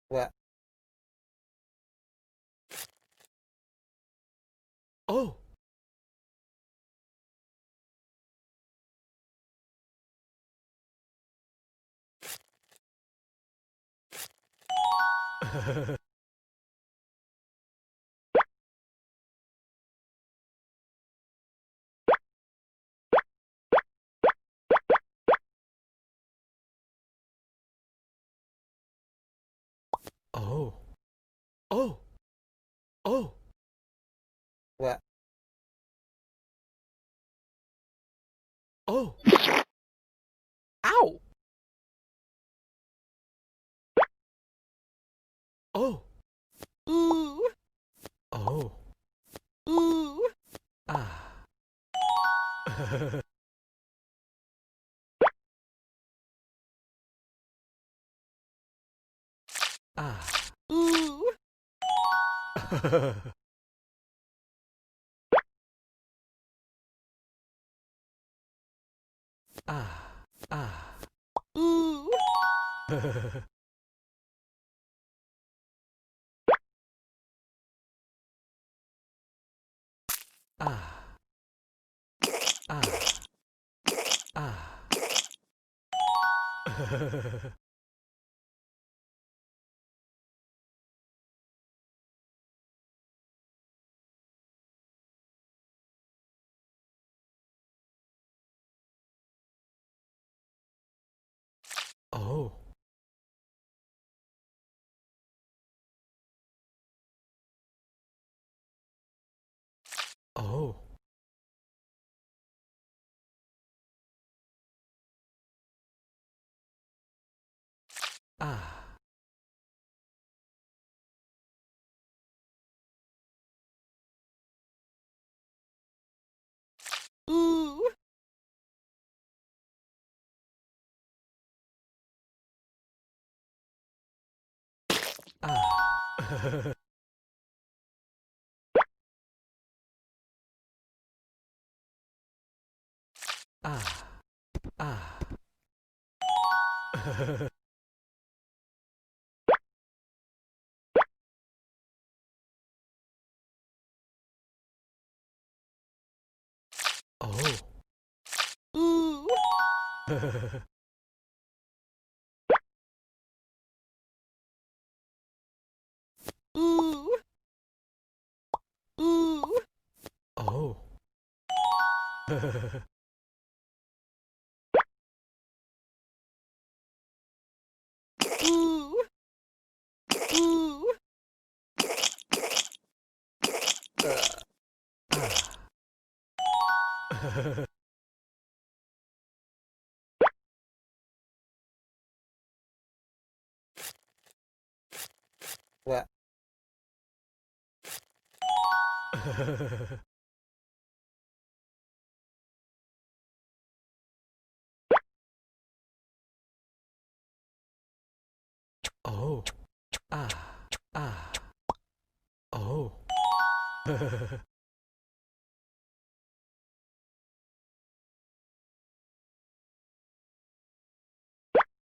What? Oh. Oh. Oh. Oh. What? Oh. Ow. Oh. Ooh. Oh. Ooh. Ah. Ah. Ooh. Ah. Ah. Ooh. Ah. Ah. Ah. Oh. Oh. Ah. Ooh. Ah. Ah. Ah. Oh. Ooh. Ooh. Ooh. Oh. Ooh. Ooh. Ah. What? Oh. Ah. Ah. Oh.